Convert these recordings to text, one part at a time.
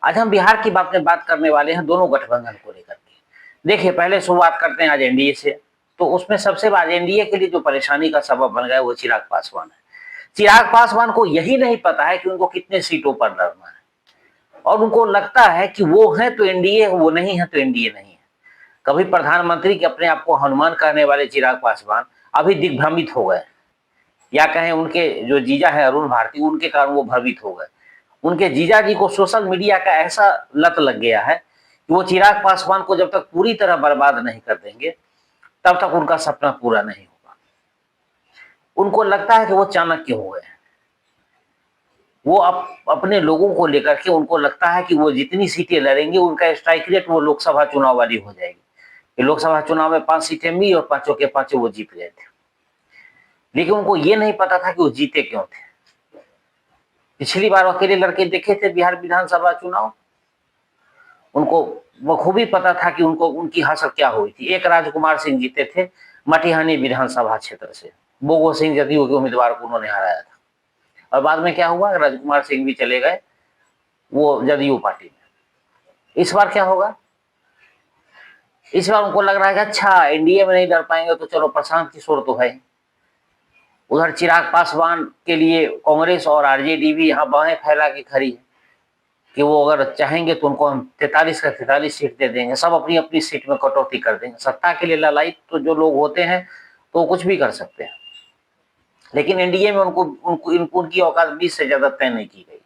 आज हम बिहार की बात करने वाले हैं दोनों गठबंधन को लेकर के। देखिए, पहले शुरुआत करते हैं आज एनडीए से। तो उसमें सबसे आज एनडीए के लिए जो परेशानी का सबब बन गया वो चिराग पासवान है। चिराग पासवान को यही नहीं पता है कि उनको कितने सीटों पर लड़ना है, और उनको लगता है कि वो है तो एनडीए, वो नहीं है तो एनडीए नहीं है। कभी प्रधानमंत्री के अपने आप को हनुमान कहने वाले चिराग पासवान अभी दिग्भ्रमित हो गए, या कहें उनके जो जीजा है अरुण भारती, उनके कारण वो भ्रमित हो गए। उनके जीजा जी को सोशल मीडिया का ऐसा लत लग गया है कि वो चिराग पासवान को जब तक पूरी तरह बर्बाद नहीं कर देंगे तब तक उनका सपना पूरा नहीं होगा। उनको लगता है कि वो चाणक्य हो गए हैं। वो अपने लोगों को लेकर के उनको लगता है कि वो जितनी सीटें लड़ेंगे उनका स्ट्राइक रेट वो लोकसभा चुनाव वाली हो जाएगी। लोकसभा चुनाव में 5 सीटें मिली और पांचों के पांचों वो जीत गए थे। लेकिन उनको ये नहीं पता था कि वो जीते क्यों थे। पिछली बार अकेले लड़के देखे थे बिहार विधानसभा चुनाव, उनको बखूबी पता था कि उनको उनकी हासिल क्या हुई थी। एक राजकुमार सिंह जीते थे मटिहानी विधानसभा क्षेत्र से, बोगो सिंह जदयू के उम्मीदवार को उन्होंने हराया था। और बाद में क्या हुआ, राजकुमार सिंह भी चले गए वो जदयू पार्टी में। इस बार क्या होगा, इस बार उनको लग रहा है कि अच्छा एनडीए में नहीं लड़ पाएंगे तो चलो प्रशांत किशोर तो है। उधर चिराग पासवान के लिए कांग्रेस और आरजेडी भी यहाँ बाहें फैला के खड़ी है कि वो अगर चाहेंगे तो उनको हम 43 का 43 सीट दे देंगे, सब अपनी अपनी सीट में कटौती कर देंगे। सत्ता के लिए ललायत तो जो लोग होते हैं तो कुछ भी कर सकते हैं, लेकिन एनडीए में उनकी औकात 20 से ज्यादा तय नहीं की गई।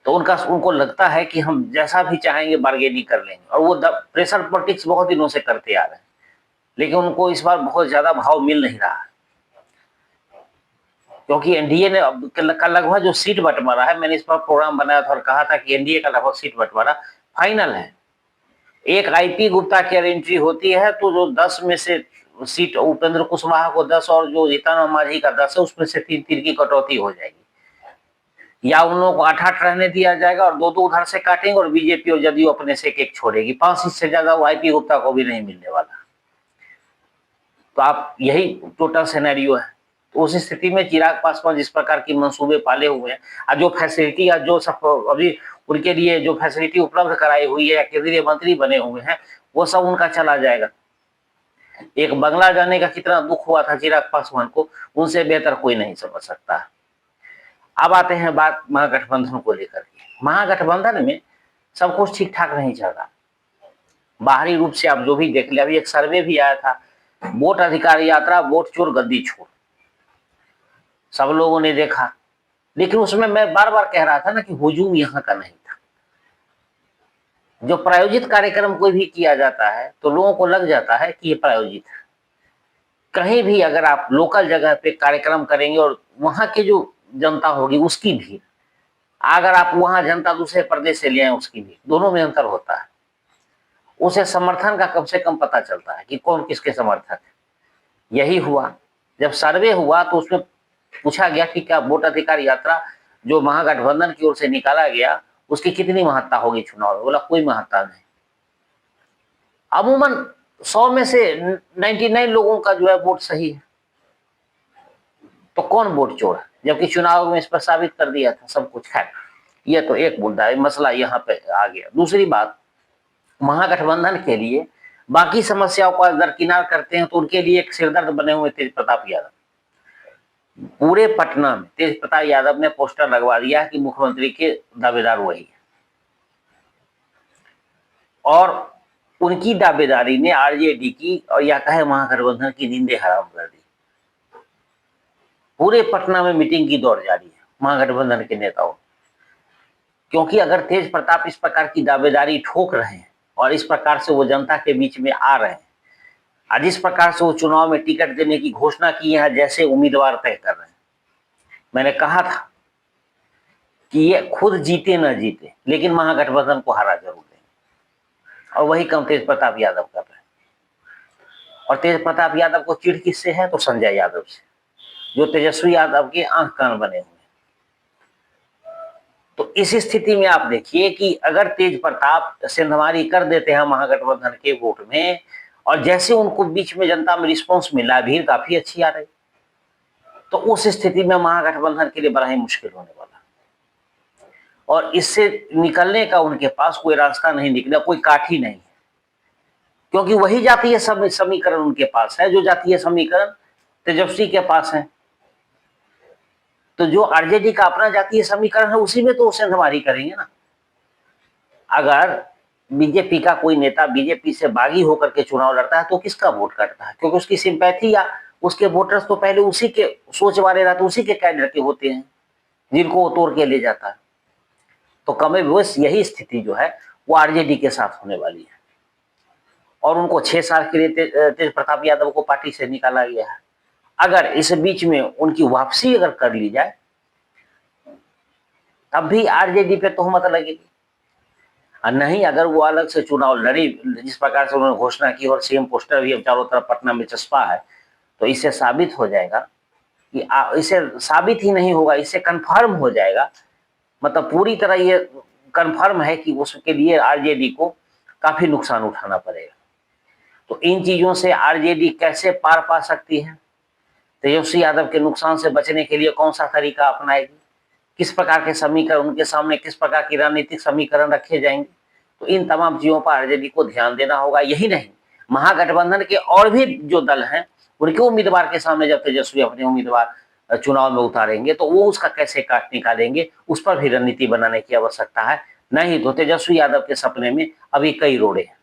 तो उनको लगता है कि हम जैसा भी चाहेंगे बार्गेनिंग कर लेंगे, और वो प्रेशर पॉलिटिक्स बहुत दिनों से करते आ रहे हैं, लेकिन उनको इस बार बहुत ज्यादा भाव मिल नहीं रहा है। क्योंकि एनडीए ने का लगभग जो सीट बंटवारा है, मैंने इस पर प्रोग्राम बनाया था और कहा था कि एनडीए का लगभग सीट बंटवारा फाइनल है। एक आईपी गुप्ता की अगर एंट्री होती है तो जो 10 में से सीट उपेंद्र कुशवाहा को 10 और जो जीतन मांझी का 10 है उसमें से 3-3 की कटौती हो जाएगी, या उन लोगों को 8-8 रहने दिया जाएगा और 2-2 उधर से काटेंगे और बीजेपी और जदयू अपने से एक छोड़ेगी। 5 सीट से ज्यादा वो आईपी गुप्ता को भी नहीं मिलने वाला। तो आप यही टोटल सिनेरियो है। तो उस स्थिति में चिराग पासवान जिस प्रकार की मंसूबे पाले हुए हैं और जो फैसिलिटी या जो सब अभी उनके लिए जो फैसिलिटी उपलब्ध कराई हुई है या केंद्रीय मंत्री बने हुए हैं वो सब उनका चला जाएगा। एक बंगला जाने का कितना दुख हुआ था चिराग पासवान को, उनसे बेहतर कोई नहीं समझ सकता। अब आते हैं बात महागठबंधन को लेकर के। महागठबंधन में सब कुछ ठीक ठाक नहीं चल रहा। बाहरी रूप से आप जो भी देख ले, अभी एक सर्वे भी आया था, वोट अधिकार यात्रा वोट चोर गद्दी छोड़, सब लोगों ने देखा। लेकिन उसमें मैं बार बार कह रहा था ना कि हुजूम यहाँ का नहीं था। जो प्रायोजित कार्यक्रम कोई भी किया जाता है तो लोगों को लग जाता है कि ये प्रायोजित है। कहीं भी अगर आप लोकल जगह पे कार्यक्रम करेंगे और वहां की जो जनता होगी उसकी भीड़, अगर आप वहां जनता दूसरे प्रदेश से ले आए उसकी भीड़, दोनों में अंतर होता है। उसे समर्थन का कम से कम पता चलता है कि कौन किसके समर्थक है। यही हुआ, जब सर्वे हुआ तो उसमें पूछा गया कि क्या वोट अधिकार यात्रा जो महागठबंधन की ओर से निकाला गया उसकी कितनी महत्ता होगी चुनाव में। बोला कोई महत्ता नहीं। अमूमन 100 में से 99 लोगों का जो है वोट सही है, तो कौन वोट चोर है, जबकि चुनाव में इस पर साबित कर दिया था सब कुछ। खैर ये तो एक मुद्दा है, मसला यहाँ पे आ गया। दूसरी बात, महागठबंधन के लिए बाकी समस्याओं को दरकिनार करते हैं तो उनके लिए एक सिरदर्द बने हुए तेज प्रताप यादव। पूरे पटना में तेज प्रताप यादव ने पोस्टर लगवा दिया कि मुख्यमंत्री के दावेदार वही है, और उनकी दावेदारी ने आरजेडी की और या कहे महागठबंधन की नींदें हराम कर दी। पूरे पटना में मीटिंग की दौड़ जारी है महागठबंधन के नेताओं, क्योंकि अगर तेज प्रताप इस प्रकार की दावेदारी ठोक रहे हैं और इस प्रकार से वो जनता के बीच में आ रहे हैं, और जिस प्रकार से वो चुनाव में टिकट देने की घोषणा की है जैसे उम्मीदवार तय कर रहे हैं, मैंने कहा था कि ये खुद जीते न जीते लेकिन महागठबंधन को हरा जरूर देंगे, और वही काम तेज प्रताप यादव कर रहे हैं। और तेज प्रताप यादव को चिढ़ किससे है, तो संजय यादव से, जो तेजस्वी यादव के आंख कान बने हुए। तो इस स्थिति में आप देखिए कि अगर तेज प्रताप सेंधमारी कर देते हैं महागठबंधन के वोट में, और जैसे उनको बीच में जनता में रिस्पॉन्स मिला, भीड़ काफी अच्छी आ रही, तो उस स्थिति में महागठबंधन के लिए बड़ा ही मुश्किल होने वाला। और इससे निकलने का उनके पास कोई रास्ता नहीं निकला, कोई काठी नहीं है, क्योंकि वही जातीय समीकरण उनके पास है जो जातीय समीकरण तेजस्वी के पास है। तो जो आरजेडी का अपना जातीय समीकरण है उसी में तो सेंधमारी करेंगे ना। अगर बीजेपी का कोई नेता बीजेपी से बागी होकर के चुनाव लड़ता है तो किसका वोट काटता है, क्योंकि उसकी सिंपैथी या उसके वोटर्स तो पहले उसी के सोच वाले रहते, उसी के कैडर के होते हैं जिनको वो तोड़ के ले जाता है। तो कमे बस यही स्थिति जो है वो आरजेडी के साथ होने वाली है, और उनको 6 साल के लिए तेज प्रताप यादव को पार्टी से निकाला गया है। अगर इस बीच में उनकी वापसी अगर कर ली जाए तब भी आरजेडी पे तोहमत लगेगी, और नहीं अगर वो अलग से चुनाव लड़ी जिस प्रकार से उन्होंने घोषणा की, और सीएम पोस्टर भी अब चारों तरफ पटना में चस्पा है, तो इससे साबित हो जाएगा कि इसे साबित ही नहीं होगा, इससे कंफर्म हो जाएगा, मतलब पूरी तरह ये कंफर्म है कि उसके लिए आरजेडी को काफी नुकसान उठाना पड़ेगा। तो इन चीजों से आरजेडी कैसे पार पा सकती है, तेजस्वी यादव के नुकसान से बचने के लिए कौन सा तरीका अपनाएगी, किस प्रकार के समीकरण उनके सामने, किस प्रकार की रणनीतिक समीकरण रखे जाएंगे, तो इन तमाम चीजों पर आरजेडी को ध्यान देना होगा। यही नहीं, महागठबंधन के और भी जो दल हैं उनके उम्मीदवार के सामने जब तेजस्वी अपने उम्मीदवार चुनाव में उतारेंगे तो वो उसका कैसे काट निकालेंगे, उस पर भी रणनीति बनाने की आवश्यकता है। नहीं तो तेजस्वी यादव के सपने में अभी कई रोड़े हैं।